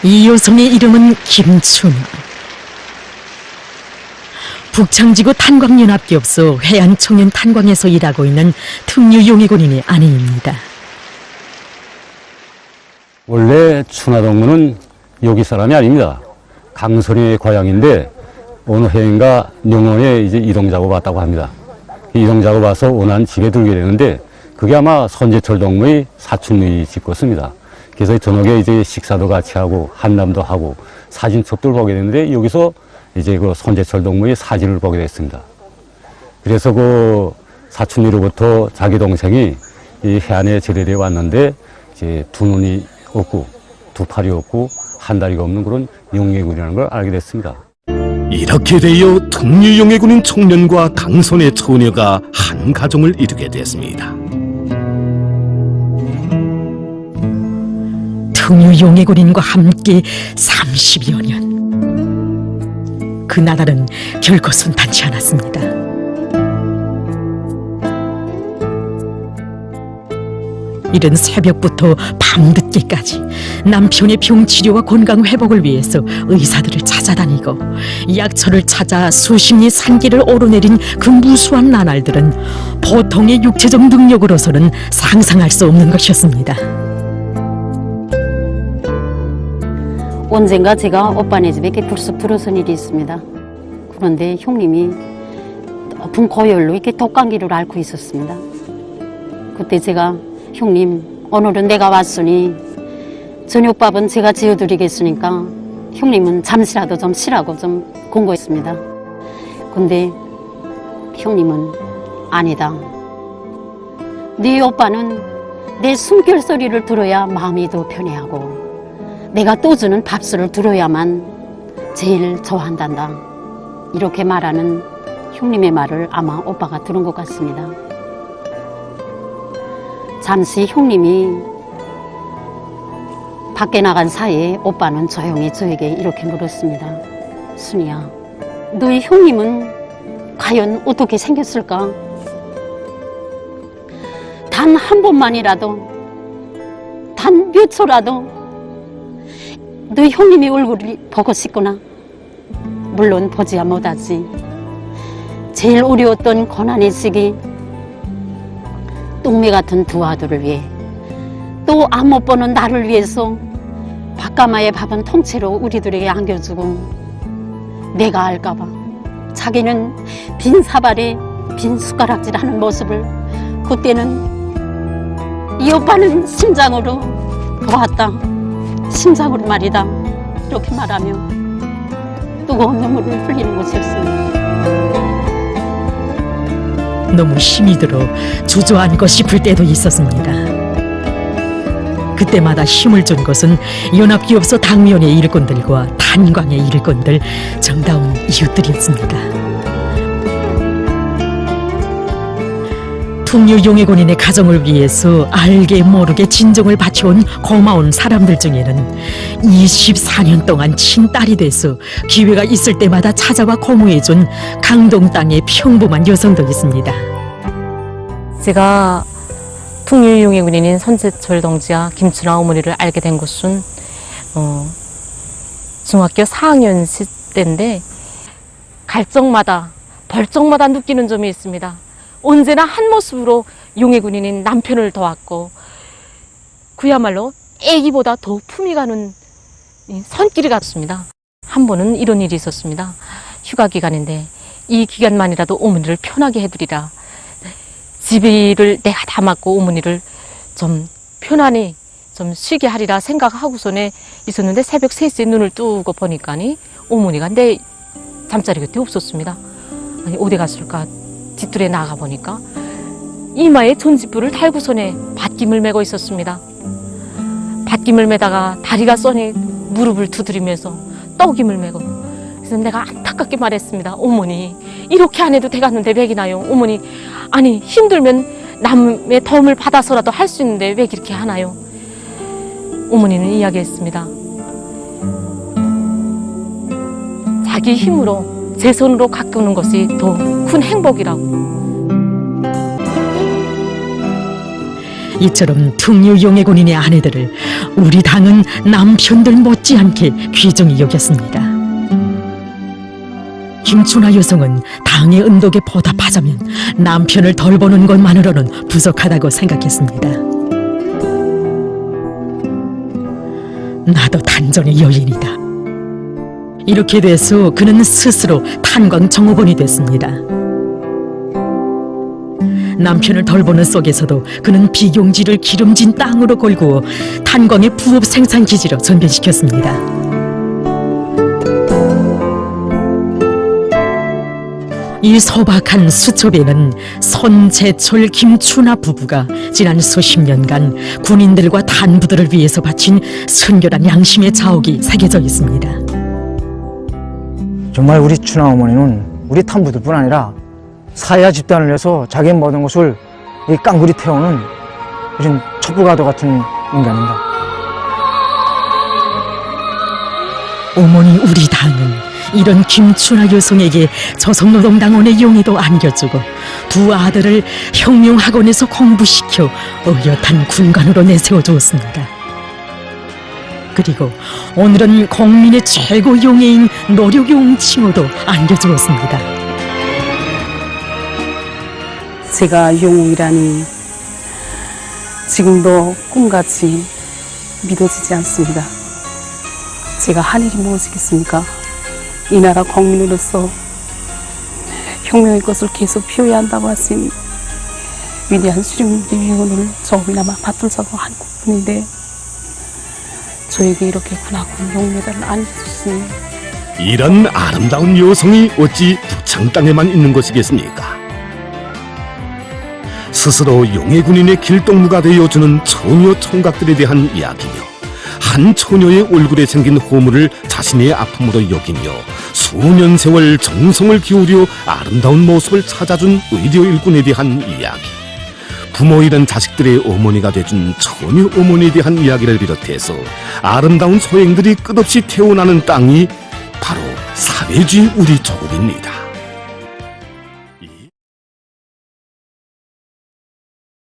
이 여성의 이름은 김춘아. 북창지구 탄광연합기업소 해안청년탄광에서 일하고 있는 특유용해군인의 아내입니다. 원래 춘하동무는 여기 사람이 아닙니다. 강선의 고향인데 어느 해인가 영원에 이제 이동 작업 왔다고 합니다. 이동 작업 와서 오난 집에 들게 되는데 그게 아마 선제철 동무의 사촌누이 집 같습니다. 그래서 저녁에 이제 식사도 같이 하고 한담도 하고 사진첩들 보게 되는데 여기서 이제 그 선제철 동무의 사진을 보게 됐습니다. 그래서 그 사촌누이로부터 자기 동생이 이 해안에 제대에 왔는데 이제 두 눈이 없고 두 팔이 없고 한 다리가 없는 그런 용해군이라는 걸 알게 됐습니다. 이렇게 되어 특유용해군인 청년과 강선의 처녀가 한 가정을 이루게 됐습니다. 특유용해군인과 함께 30여 년. 그 나날은 결코 순탄치 않았습니다. 이른 새벽부터 밤늦게까지 남편의 병치료와 건강 회복을 위해서 의사들을 찾아다니고 약초를 찾아 수십 리 산길을 오르내린 그 무수한 나날들은 보통의 육체적 능력으로서는 상상할 수 없는 것이었습니다. 언젠가 제가 오빠네 집에 이렇게 불쑥 들어선 일이 있습니다. 그런데 형님이 높은 고열로 이렇게 독감기를 앓고 있었습니다. 그때 제가 형님, 오늘은 내가 왔으니 저녁밥은 제가 지어드리겠으니까 형님은 잠시라도 좀 쉬라고 좀 권고했습니다. 근데 형님은 아니다. 네 오빠는 내 숨결 소리를 들어야 마음이 더 편해하고 내가 떠주는 밥술을 들어야만 제일 좋아한단다. 이렇게 말하는 형님의 말을 아마 오빠가 들은 것 같습니다. 잠시 형님이 밖에 나간 사이에 오빠는 조용히 저에게 이렇게 물었습니다. 순이야, 너희 형님은 과연 어떻게 생겼을까? 단 한 번만이라도, 단 몇 초라도 너희 형님의 얼굴이 보고 싶구나. 물론 보지야 못하지. 제일 어려웠던 고난의 시기, 똥매 같은 두 아들을 위해 또 안 못 보는 나를 위해서 밥가마의 밥은 통째로 우리들에게 안겨주고 내가 알까봐 자기는 빈 사발에 빈 숟가락질하는 모습을 그때는 이 오빠는 심장으로 보았다. 심장으로 말이다. 이렇게 말하며 뜨거운 눈물을 흘리는 것이었습니다. 너무 힘이 들어 주저앉고 싶을 때도 있었습니다. 그때마다 힘을 준 것은 연합기업소 당면의 일꾼들과 탄광의 일꾼들, 정다운 이웃들이었습니다. 특유용해군인의 가정을 위해서 알게 모르게 진정을 바쳐온 고마운 사람들 중에는 24년 동안 친딸이 돼서 기회가 있을 때마다 찾아와 고무해준 강동 땅의 평범한 여성도 있습니다. 제가 특유용해군인인 선제철 동지와 김춘아 어머니를 알게 된 것은 중학교 4학년 때인데 갈 적마다 볼 적마다 느끼는 점이 있습니다. 언제나 한 모습으로 용해군인인 남편을 도왔고 그야말로 애기보다 더 품이 가는 손길이 같습니다. 한 번은 이런 일이 있었습니다. 휴가 기간인데 이 기간만이라도 어머니를 편하게 해드리라. 집일을 내가 다 맡고 어머니를 좀 편안히 좀 쉬게 하리라 생각하고서는 있었는데 새벽 3시에 눈을 뜨고 보니까니 어머니가 내 잠자리 곁에 없었습니다. 아니 어디 갔을까? 뒷뜰에 나가 보니까 이마에 전지불을 달고선에 밧김을 메고 있었습니다. 밧김을 메다가 다리가 써니 무릎을 두드리면서 떡임을 메고, 그래서 내가 안타깝게 말했습니다. 어머니, 이렇게 안 해도 되겠는데 왜 기나요? 어머니, 아니 힘들면 남의 도움을 받아서라도 할 수 있는데 왜 그렇게 하나요? 어머니는 이야기했습니다. 자기 힘으로 제 손으로 가꾸는 것이 더 큰 행복이라고. 이처럼 특유 용해군인의 아내들을 우리 당은 남편들 못지않게 귀중히 여겼습니다. 김춘하 여성은 당의 은덕에 보답하자면 남편을 덜 보는 것만으로는 부족하다고 생각했습니다. 나도 단전의 여인이다. 이렇게 돼서 그는 스스로 탄광 정호본이 됐습니다. 남편을 덜 보는 속에서도 그는 비용지를 기름진 땅으로 걸고 탄광의 부업 생산 기지로 전변시켰습니다. 이 소박한 수첩에는 손재철 김춘하 부부가 지난 수십 년간 군인들과 단부들을 위해서 바친 순결한 양심의 자옥이 새겨져 있습니다. 정말 우리 춘하 어머니는 우리 탄부들뿐 아니라 사야 집단을 위해서 자기 모든 것을 이 깡그리 태우는 이런 첩부가도 같은 인간입니다. 어머니 우리 당은 이런 김춘하 여성에게 조선노동당원의 용의도 안겨주고 두 아들을 혁명학원에서 공부시켜 어엿한 군관으로 내세워주었습니다. 그리고 오늘은 국민의 최고 용의인 노력용 칭호도 안겨주었습니다. 제가 영웅이라니 지금도 꿈같이 믿어지지 않습니다. 제가 한 일이 무엇이겠습니까? 이 나라 국민으로서 혁명의 것을 계속 피워야 한다고 하신 위대한 수령님의 위원을 조금이나마 받들어서 한 것뿐인데 저에게 이렇게 군하군 용메달을 안 주시니 이런 아름다운 여성이 어찌 북창 땅에만 있는 것이겠습니까? 스스로 용해군인의 길동무가 되어주는 처녀 총각들에 대한 이야기며 한 처녀의 얼굴에 생긴 호물을 자신의 아픔으로 여기며 수년 세월 정성을 기울여 아름다운 모습을 찾아준 의료 일꾼에 대한 이야기, 부모 잃은 자식들의 어머니가 돼준 처녀 어머니에 대한 이야기를 비롯해서 아름다운 소행들이 끝없이 태어나는 땅이 바로 사회주의 우리 조국입니다.